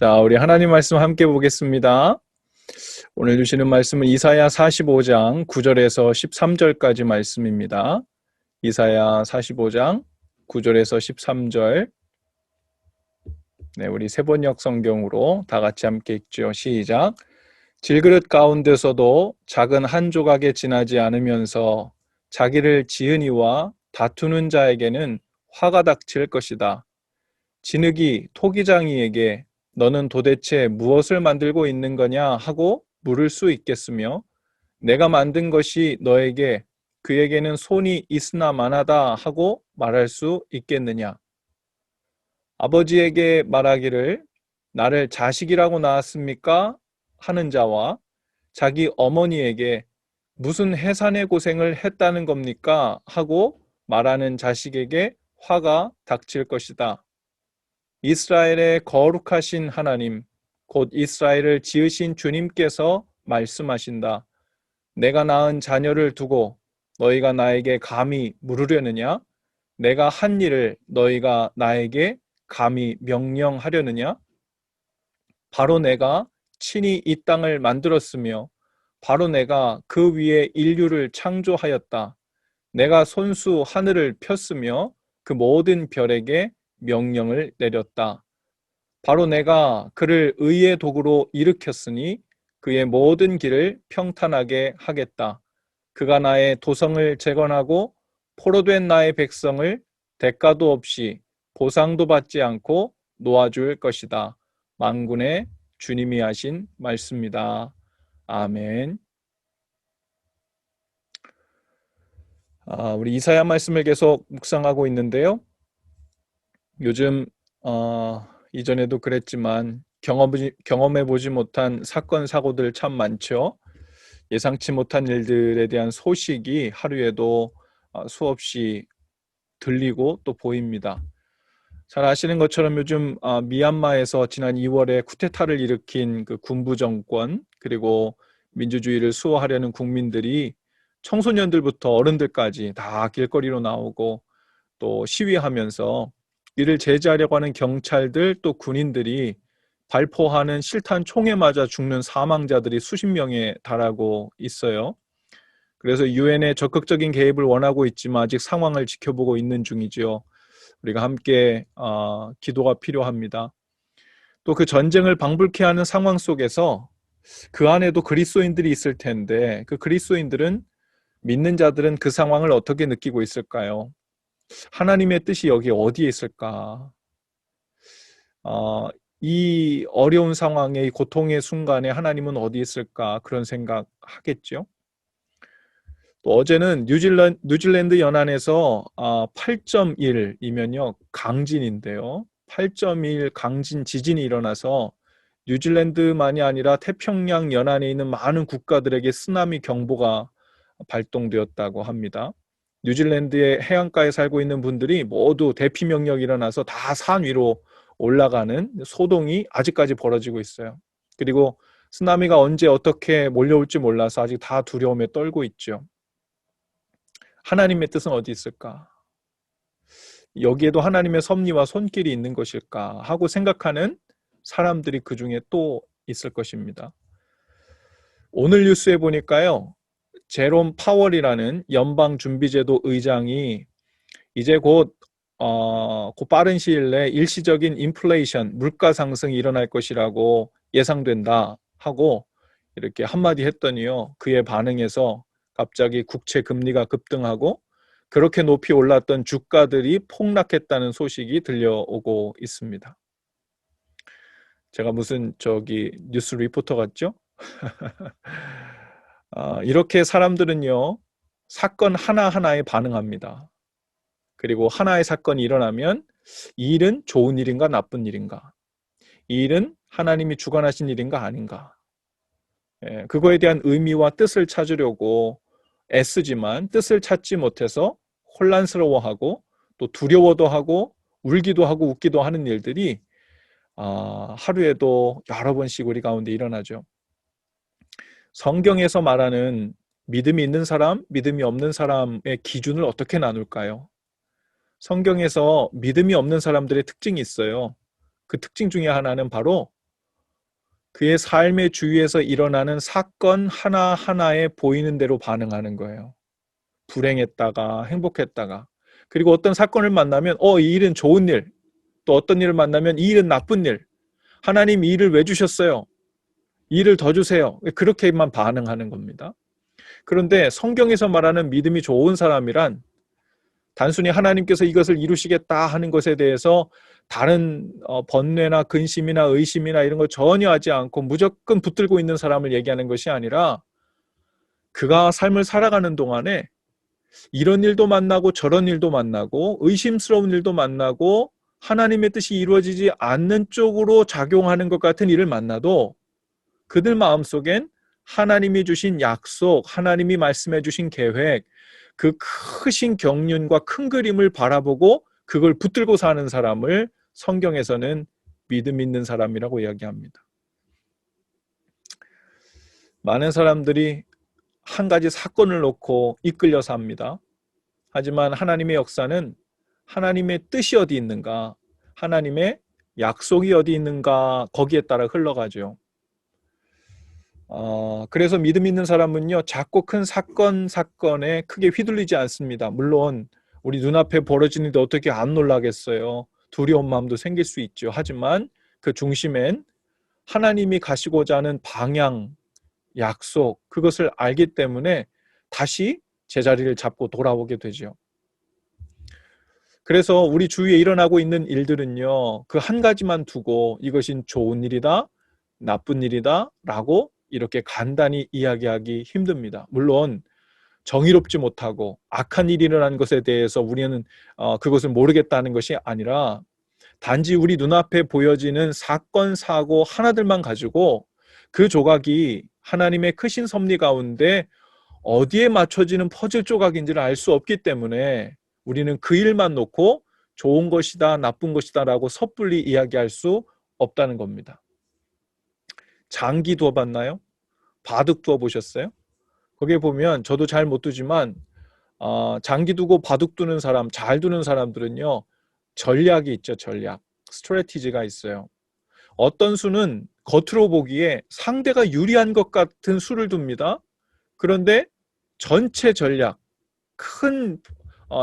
자, 우리 하나님 말씀 함께 보겠습니다. 오늘 주시는 말씀은 이사야 45장 9절에서 13절까지 말씀입니다. 이사야 45장 9절에서 13절. 네, 우리 세번역 성경으로 다 같이 함께 읽죠. 시작. 질그릇 가운데서도 작은 한 조각에 지나지 않으면서 자기를 지은 이와 다투는 자에게는 화가 닥칠 것이다. 진흙이 토기장이에게 너는 도대체 무엇을 만들고 있는 거냐 하고 물을 수 있겠으며 내가 만든 것이 너에게 그에게는 손이 있으나 마나다 하고 말할 수 있겠느냐. 아버지에게 말하기를 나를 자식이라고 낳았습니까? 하는 자와 자기 어머니에게 무슨 해산의 고생을 했다는 겁니까? 하고 말하는 자식에게 화가 닥칠 것이다. 이스라엘의 거룩하신 하나님, 곧 이스라엘을 지으신 주님께서 말씀하신다. 내가 낳은 자녀를 두고 너희가 나에게 감히 물으려느냐? 내가 한 일을 너희가 나에게 감히 명령하려느냐? 바로 내가 친히 이 땅을 만들었으며 바로 내가 그 위에 인류를 창조하였다. 내가 손수 하늘을 폈으며 그 모든 별에게 명령을 내렸다. 바로 내가 그를 의의 도구로 일으켰으니 그의 모든 길을 평탄하게 하겠다. 그가 나의 도성을 재건하고 포로된 나의 백성을 대가도 없이 보상도 받지 않고 놓아줄 것이다. 만군의 주님이 하신 말씀입니다. 아멘. 우리 이사야 말씀을 계속 묵상하고 있는데요. 요즘 이전에도 그랬지만 경험해보지 못한 사건, 사고들 참 많죠. 예상치 못한 일들에 대한 소식이 하루에도 수없이 들리고 또 보입니다. 잘 아시는 것처럼 요즘 미얀마에서 지난 2월에 쿠데타를 일으킨 그 군부 정권, 그리고 민주주의를 수호하려는 국민들이 청소년들부터 어른들까지 다 길거리로 나오고 또 시위하면서 이를 제지하려고 하는 경찰들 또 군인들이 발포하는 실탄 총에 맞아 죽는 사망자들이 수십 명에 달하고 있어요. 그래서 유엔의 적극적인 개입을 원하고 있지만 아직 상황을 지켜보고 있는 중이죠. 우리가 함께 기도가 필요합니다. 또 그 전쟁을 방불케 하는 상황 속에서 그 안에도 그리스도인들이 있을 텐데 그 그리스도인들은, 믿는 자들은 그 상황을 어떻게 느끼고 있을까요? 하나님의 뜻이 여기 어디에 있을까? 이 어려운 상황에, 이 고통의 순간에 하나님은 어디 있을까? 그런 생각 하겠죠. 또 어제는 뉴질랜드 연안에서 8.1이면요 강진인데요. 8.1 강진 지진이 일어나서 뉴질랜드만이 아니라 태평양 연안에 있는 많은 국가들에게 쓰나미 경보가 발동되었다고 합니다. 뉴질랜드의 해안가에 살고 있는 분들이 모두 대피 명령이 일어나서 다 산 위로 올라가는 소동이 아직까지 벌어지고 있어요. 그리고 쓰나미가 언제 어떻게 몰려올지 몰라서 아직 다 두려움에 떨고 있죠. 하나님의 뜻은 어디 있을까? 여기에도 하나님의 섭리와 손길이 있는 것일까 하고 생각하는 사람들이 그 중에 또 있을 것입니다. 오늘 뉴스에 보니까요, 제롬 파월이라는 연방준비제도 의장이 이제 곧 빠른 시일 내에 일시적인 인플레이션, 물가 상승이 일어날 것이라고 예상된다 하고 이렇게 한마디 했더니요, 그에 반응해서 갑자기 국채 금리가 급등하고 그렇게 높이 올랐던 주가들이 폭락했다는 소식이 들려오고 있습니다. 제가 무슨 뉴스 리포터 같죠? 이렇게 사람들은요, 사건 하나하나에 반응합니다. 그리고 하나의 사건이 일어나면 이 일은 좋은 일인가 나쁜 일인가, 이 일은 하나님이 주관하신 일인가 아닌가, 그거에 대한 의미와 뜻을 찾으려고 애쓰지만 뜻을 찾지 못해서 혼란스러워하고 또 두려워도 하고 울기도 하고 웃기도 하는 일들이 하루에도 여러 번씩 우리 가운데 일어나죠. 성경에서 말하는 믿음이 있는 사람, 믿음이 없는 사람의 기준을 어떻게 나눌까요? 성경에서 믿음이 없는 사람들의 특징이 있어요. 그 특징 중에 하나는 바로 그의 삶의 주위에서 일어나는 사건 하나하나에 보이는 대로 반응하는 거예요. 불행했다가 행복했다가, 그리고 어떤 사건을 만나면 이 일은 좋은 일, 또 어떤 일을 만나면 이 일은 나쁜 일, 하나님 이 일을 왜 주셨어요? 이 일을 더 주세요. 그렇게만 반응하는 겁니다. 그런데 성경에서 말하는 믿음이 좋은 사람이란 단순히 하나님께서 이것을 이루시겠다 하는 것에 대해서 다른 번뇌나 근심이나 의심이나 이런 거 전혀 하지 않고 무조건 붙들고 있는 사람을 얘기하는 것이 아니라, 그가 삶을 살아가는 동안에 이런 일도 만나고 저런 일도 만나고 의심스러운 일도 만나고 하나님의 뜻이 이루어지지 않는 쪽으로 작용하는 것 같은 일을 만나도 그들 마음속엔 하나님이 주신 약속, 하나님이 말씀해 주신 계획, 그 크신 경륜과 큰 그림을 바라보고 그걸 붙들고 사는 사람을 성경에서는 믿음 있는 사람이라고 이야기합니다. 많은 사람들이 한 가지 사건을 놓고 이끌려 삽니다. 하지만 하나님의 역사는 하나님의 뜻이 어디 있는가, 하나님의 약속이 어디 있는가, 거기에 따라 흘러가죠. 그래서 믿음 있는 사람은요, 작고 큰 사건에 크게 휘둘리지 않습니다. 물론 우리 눈앞에 벌어지는 데 어떻게 안 놀라겠어요. 두려운 마음도 생길 수 있죠. 하지만 그 중심엔 하나님이 가시고자 하는 방향, 약속, 그것을 알기 때문에 다시 제자리를 잡고 돌아오게 되죠. 그래서 우리 주위에 일어나고 있는 일들은요, 그 한 가지만 두고 이것이 좋은 일이다, 나쁜 일이다 라고 이렇게 간단히 이야기하기 힘듭니다. 물론 정의롭지 못하고 악한 일이 일어난 것에 대해서 우리는 그것을 모르겠다는 것이 아니라, 단지 우리 눈앞에 보여지는 사건, 사고 하나들만 가지고 그 조각이 하나님의 크신 섭리 가운데 어디에 맞춰지는 퍼즐 조각인지를 알 수 없기 때문에 우리는 그 일만 놓고 좋은 것이다, 나쁜 것이다 라고 섣불리 이야기할 수 없다는 겁니다. 장기 두어 봤나요? 바둑 두어 보셨어요? 거기에 보면, 저도 잘 못 두지만 장기 두고 바둑 두는 사람, 잘 두는 사람들은요, 전략이 있죠. 전략, 스트래티지가 있어요. 어떤 수는 겉으로 보기에 상대가 유리한 것 같은 수를 둡니다. 그런데 전체 전략, 큰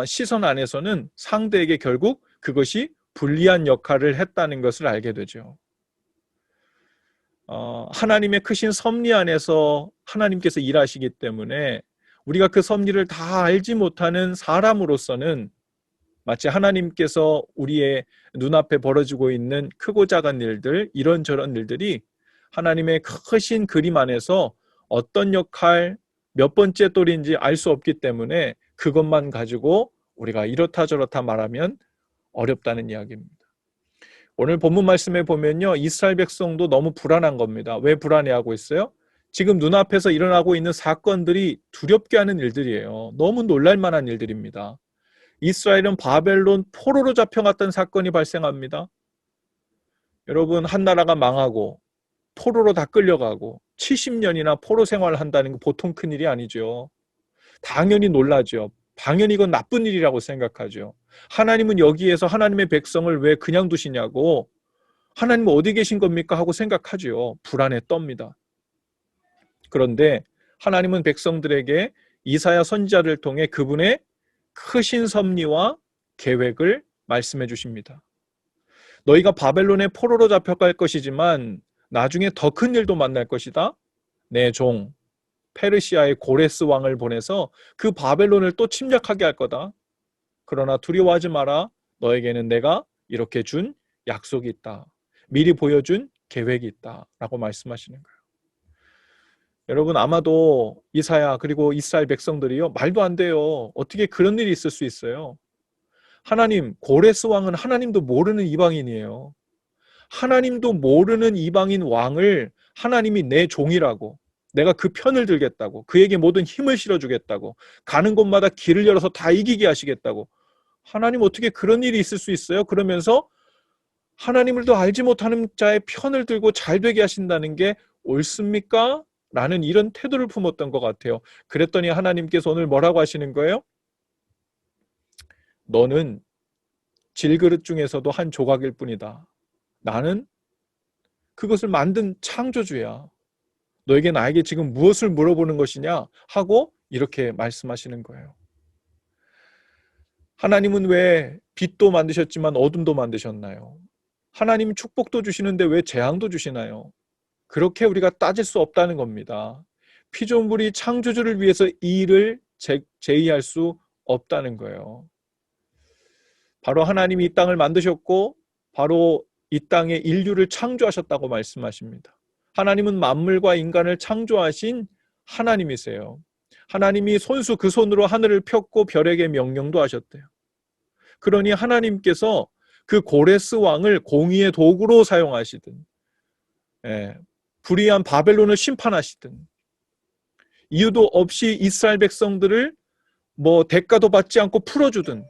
시선 안에서는 상대에게 결국 그것이 불리한 역할을 했다는 것을 알게 되죠. 하나님의 크신 섭리 안에서 하나님께서 일하시기 때문에 우리가 그 섭리를 다 알지 못하는 사람으로서는 마치 하나님께서 우리의 눈앞에 벌어지고 있는 크고 작은 일들, 이런저런 일들이 하나님의 크신 그림 안에서 어떤 역할, 몇 번째 또리인지 알 수 없기 때문에 그것만 가지고 우리가 이렇다 저렇다 말하면 어렵다는 이야기입니다. 오늘 본문 말씀에 보면요, 이스라엘 백성도 너무 불안한 겁니다. 왜 불안해하고 있어요? 지금 눈앞에서 일어나고 있는 사건들이 두렵게 하는 일들이에요. 너무 놀랄만한 일들입니다. 이스라엘은 바벨론 포로로 잡혀갔던 사건이 발생합니다. 여러분, 한 나라가 망하고 포로로 다 끌려가고 70년이나 포로 생활을 한다는 거 보통 큰일이 아니죠. 당연히 놀라죠. 당연히 이건 나쁜 일이라고 생각하죠. 하나님은 여기에서 하나님의 백성을 왜 그냥 두시냐고, 하나님은 어디 계신 겁니까 하고 생각하죠. 불안에 떱니다. 그런데 하나님은 백성들에게 이사야 선지자를 통해 그분의 크신 섭리와 계획을 말씀해 주십니다. 너희가 바벨론의 포로로 잡혀갈 것이지만 나중에 더 큰 일도 만날 것이다. 내 종 페르시아의 고레스 왕을 보내서 그 바벨론을 또 침략하게 할 거다. 그러나 두려워하지 마라. 너에게는 내가 이렇게 준 약속이 있다. 미리 보여준 계획이 있다. 라고 말씀하시는 거예요. 여러분, 아마도 이사야 그리고 이스라엘 백성들이요, 말도 안 돼요. 어떻게 그런 일이 있을 수 있어요? 하나님, 고레스 왕은 하나님도 모르는 이방인이에요. 하나님도 모르는 이방인 왕을 하나님이 내 종이라고, 내가 그 편을 들겠다고, 그에게 모든 힘을 실어주겠다고, 가는 곳마다 길을 열어서 다 이기게 하시겠다고. 하나님 어떻게 그런 일이 있을 수 있어요? 그러면서 하나님을 더 알지 못하는 자의 편을 들고 잘 되게 하신다는 게 옳습니까? 라는 이런 태도를 품었던 것 같아요. 그랬더니 하나님께서 오늘 뭐라고 하시는 거예요? 너는 질그릇 중에서도 한 조각일 뿐이다. 나는 그것을 만든 창조주야. 너에게 나에게 지금 무엇을 물어보는 것이냐 하고 이렇게 말씀하시는 거예요. 하나님은 왜 빛도 만드셨지만 어둠도 만드셨나요? 하나님은 축복도 주시는데 왜 재앙도 주시나요? 그렇게 우리가 따질 수 없다는 겁니다. 피조물이 창조주를 위해서 이 일을 제의할 수 없다는 거예요. 바로 하나님이 이 땅을 만드셨고 바로 이 땅에 인류를 창조하셨다고 말씀하십니다. 하나님은 만물과 인간을 창조하신 하나님이세요. 하나님이 손수 그 손으로 하늘을 폈고 별에게 명령도 하셨대요. 그러니 하나님께서 그 고레스 왕을 공의의 도구로 사용하시든 불의한 바벨론을 심판하시든 이유도 없이 이스라엘 백성들을 대가도 받지 않고 풀어주든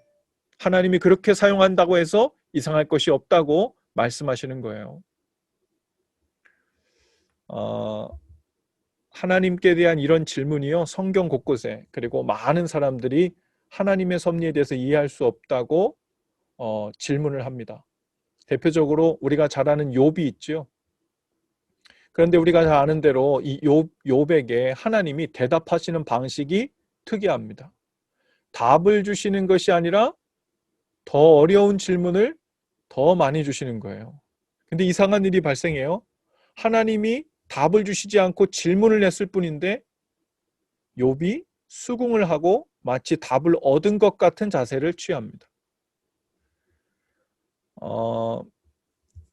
하나님이 그렇게 사용한다고 해서 이상할 것이 없다고 말씀하시는 거예요. 하나님께 대한 이런 질문이요, 성경 곳곳에, 그리고 많은 사람들이 하나님의 섭리에 대해서 이해할 수 없다고 질문을 합니다. 대표적으로 우리가 잘 아는 욥이 있죠. 그런데 우리가 잘 아는 대로 이 욥에게 하나님이 대답하시는 방식이 특이합니다. 답을 주시는 것이 아니라 더 어려운 질문을 더 많이 주시는 거예요. 근데 이상한 일이 발생해요. 하나님이 답을 주시지 않고 질문을 했을 뿐인데 욥이 수긍을 하고 마치 답을 얻은 것 같은 자세를 취합니다.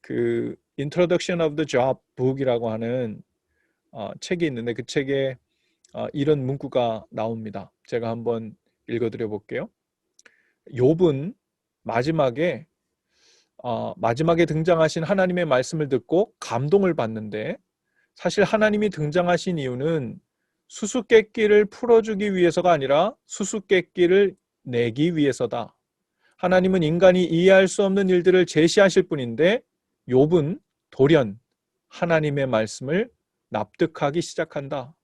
그 Introduction of the Job Book이라고 하는 책이 있는데 그 책에 이런 문구가 나옵니다. 제가 한번 읽어드려 볼게요. 욥은 마지막에 등장하신 하나님의 말씀을 듣고 감동을 받는데 사실 하나님이 등장하신 이유는 수수께끼를 풀어주기 위해서가 아니라 수수께끼를 내기 위해서다. 하나님은 인간이 이해할 수 없는 일들을 제시하실 뿐인데 욥은 돌연 하나님의 말씀을 납득하기 시작한다.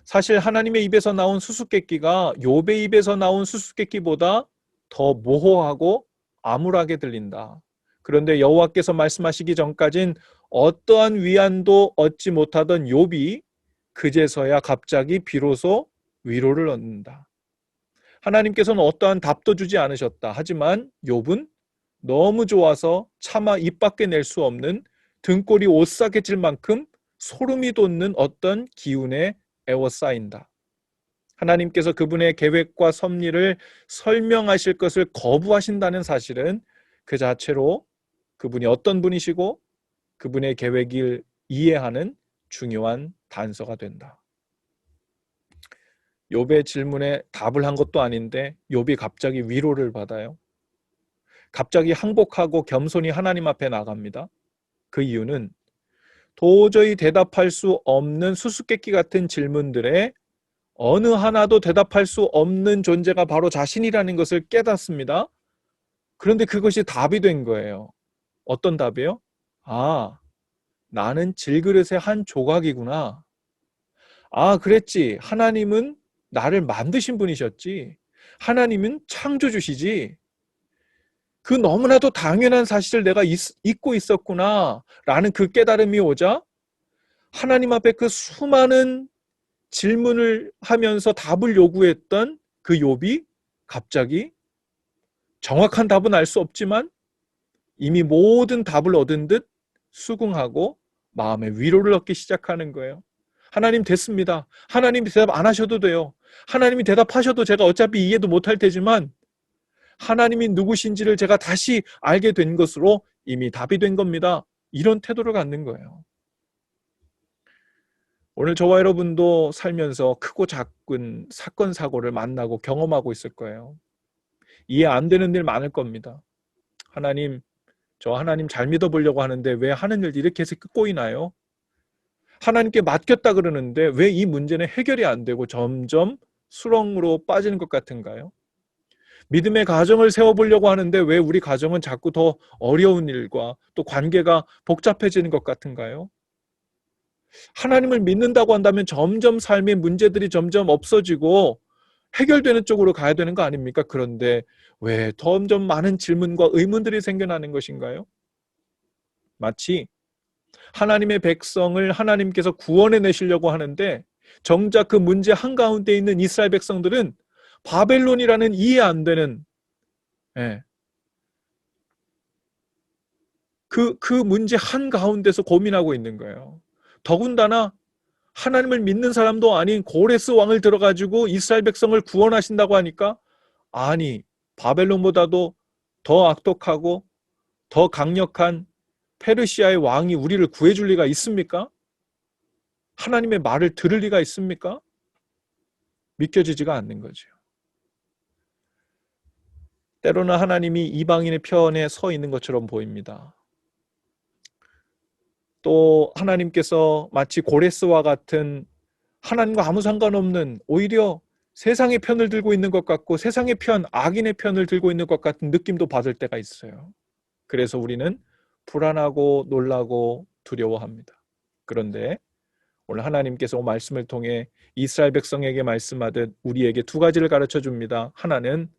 사실 하나님의 입에서 나온 수수께끼가 욥의 입에서 나온 수수께끼보다 더 모호하고 암울하게 들린다. 그런데 여호와께서 말씀하시기 전까진 어떠한 위안도 얻지 못하던 욥이 그제서야 갑자기 비로소 위로를 얻는다. 하나님께서는 어떠한 답도 주지 않으셨다. 하지만 욥은 너무 좋아서 차마 입 밖에 낼 수 없는 등골이 오싹해질 만큼 소름이 돋는 어떤 기운에 에워싸인다. 하나님께서 그분의 계획과 섭리를 설명하실 것을 거부하신다는 사실은 그 자체로 그분이 어떤 분이시고 그분의 계획을 이해하는 중요한 단서가 된다. 욥의 질문에 답을 한 것도 아닌데 욥이 갑자기 위로를 받아요. 갑자기 항복하고 겸손히 하나님 앞에 나갑니다. 그 이유는 도저히 대답할 수 없는 수수께끼 같은 질문들에 어느 하나도 대답할 수 없는 존재가 바로 자신이라는 것을 깨닫습니다. 그런데 그것이 답이 된 거예요. 어떤 답이요? 나는 질그릇의 한 조각이구나. 그랬지. 하나님은 나를 만드신 분이셨지. 하나님은 창조주시지. 그 너무나도 당연한 사실을 내가 잊고 있었구나 라는 그 깨달음이 오자 하나님 앞에 그 수많은 질문을 하면서 답을 요구했던 그 욥이 갑자기 정확한 답은 알 수 없지만 이미 모든 답을 얻은 듯 수긍하고 마음의 위로를 얻기 시작하는 거예요. 하나님 됐습니다. 하나님 대답 안 하셔도 돼요. 하나님이 대답하셔도 제가 어차피 이해도 못할 테지만 하나님이 누구신지를 제가 다시 알게 된 것으로 이미 답이 된 겁니다. 이런 태도를 갖는 거예요. 오늘 저와 여러분도 살면서 크고 작은 사건 사고를 만나고 경험하고 있을 거예요. 이해 안 되는 일 많을 겁니다. 저 하나님 잘 믿어보려고 하는데 왜 하는 일 이렇게 해서 꼬이나요? 하나님께 맡겼다 그러는데 왜 이 문제는 해결이 안 되고 점점 수렁으로 빠지는 것 같은가요? 믿음의 가정을 세워보려고 하는데 왜 우리 가정은 자꾸 더 어려운 일과 또 관계가 복잡해지는 것 같은가요? 하나님을 믿는다고 한다면 점점 삶의 문제들이 점점 없어지고 해결되는 쪽으로 가야 되는 거 아닙니까? 그런데 왜 점점 많은 질문과 의문들이 생겨나는 것인가요? 마치 하나님의 백성을 하나님께서 구원해 내시려고 하는데 정작 그 문제 한가운데 있는 이스라엘 백성들은 바벨론이라는 이해 안 되는 예, 그 문제 한가운데서 고민하고 있는 거예요. 더군다나 하나님을 믿는 사람도 아닌 고레스 왕을 들어가지고 이스라엘 백성을 구원하신다고 하니까 아니 바벨론보다도 더 악독하고 더 강력한 페르시아의 왕이 우리를 구해줄 리가 있습니까? 하나님의 말을 들을 리가 있습니까? 믿겨지지가 않는 거죠. 때로는 하나님이 이방인의 편에 서 있는 것처럼 보입니다. 또 하나님께서 마치 고레스와 같은 하나님과 아무 상관없는 오히려 세상의 편을 들고 있는 것 같고 세상의 편, 악인의 편을 들고 있는 것 같은 느낌도 받을 때가 있어요. 그래서 우리는 불안하고 놀라고 두려워합니다. 그런데 오늘 하나님께서 말씀을 통해 이스라엘 백성에게 말씀하듯 우리에게 두 가지를 가르쳐 줍니다. 하나는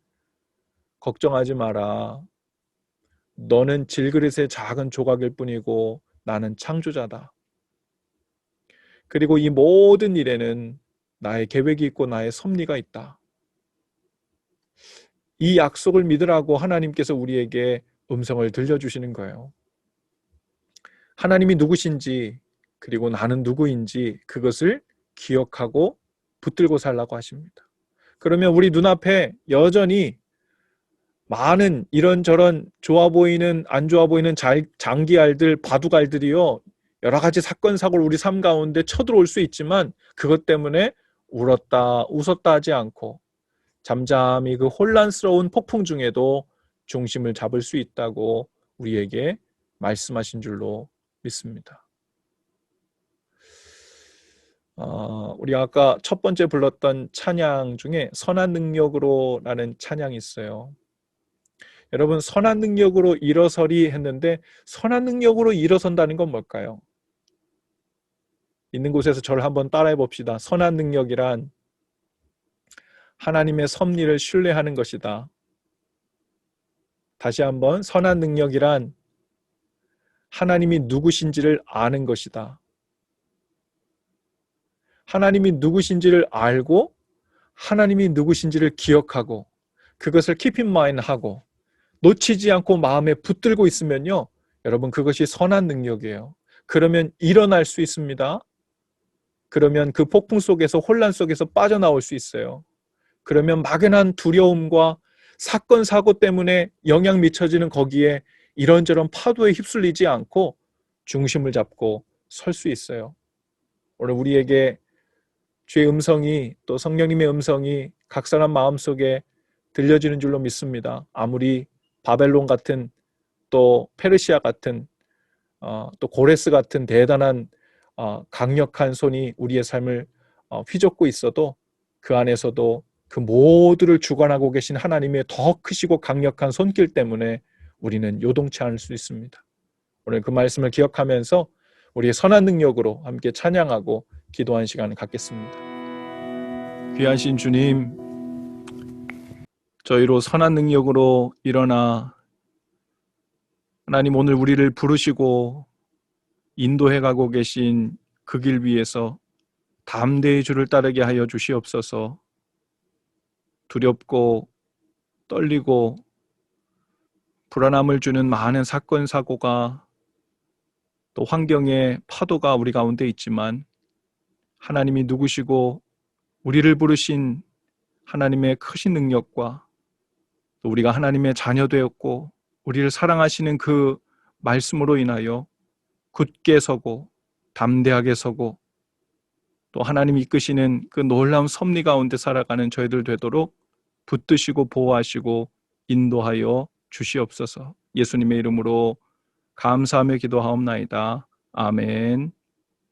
걱정하지 마라. 너는 질그릇의 작은 조각일 뿐이고 나는 창조자다. 그리고 이 모든 일에는 나의 계획이 있고 나의 섭리가 있다. 이 약속을 믿으라고 하나님께서 우리에게 음성을 들려주시는 거예요. 하나님이 누구신지 그리고 나는 누구인지 그것을 기억하고 붙들고 살라고 하십니다. 그러면 우리 눈앞에 여전히 많은 이런저런 좋아 보이는 안 좋아 보이는 장기알들, 바둑알들이요. 여러 가지 사건 사고를 우리 삶 가운데 쳐들어올 수 있지만 그것 때문에 울었다 웃었다 하지 않고 잠잠히 그 혼란스러운 폭풍 중에도 중심을 잡을 수 있다고 우리에게 말씀하신 줄로 믿습니다. 우리 아까 첫 번째 불렀던 찬양 중에 선한 능력으로라는 찬양이 있어요. 여러분 선한 능력으로 일어서리 했는데 선한 능력으로 일어선다는 건 뭘까요? 있는 곳에서 저를 한번 따라해 봅시다. 선한 능력이란 하나님의 섭리를 신뢰하는 것이다. 다시 한번 선한 능력이란 하나님이 누구신지를 아는 것이다. 하나님이 누구신지를 알고 하나님이 누구신지를 기억하고 그것을 keep in mind 하고 놓치지 않고 마음에 붙들고 있으면요. 여러분 그것이 선한 능력이에요. 그러면 일어날 수 있습니다. 그러면 그 폭풍 속에서 혼란 속에서 빠져나올 수 있어요. 그러면 막연한 두려움과 사건 사고 때문에 영향 미쳐지는 거기에 이런저런 파도에 휩쓸리지 않고 중심을 잡고 설 수 있어요. 오늘 우리에게 주의 음성이 또 성령님의 음성이 각 사람 마음속에 들려지는 줄로 믿습니다. 아무리 바벨론 같은 또 페르시아 같은 또 고레스 같은 대단한 강력한 손이 우리의 삶을 휘젓고 있어도 그 안에서도 그 모두를 주관하고 계신 하나님의 더 크시고 강력한 손길 때문에 우리는 요동치 않을 수 있습니다. 오늘 그 말씀을 기억하면서 우리의 선한 능력으로 함께 찬양하고 기도한 시간을 갖겠습니다. 귀하신 주님, 저희로 선한 능력으로 일어나 하나님 오늘 우리를 부르시고 인도해 가고 계신 그 길 위에서 담대히 주를 따르게 하여 주시옵소서. 두렵고 떨리고 불안함을 주는 많은 사건 사고가 또 환경의 파도가 우리 가운데 있지만 하나님이 누구시고 우리를 부르신 하나님의 크신 능력과 또 우리가 하나님의 자녀 되었고 우리를 사랑하시는 그 말씀으로 인하여 굳게 서고 담대하게 서고 또 하나님이 이끄시는 그 놀라운 섭리 가운데 살아가는 저희들 되도록 붙드시고 보호하시고 인도하여 주시옵소서. 예수님의 이름으로 감사하며 기도하옵나이다. 아멘.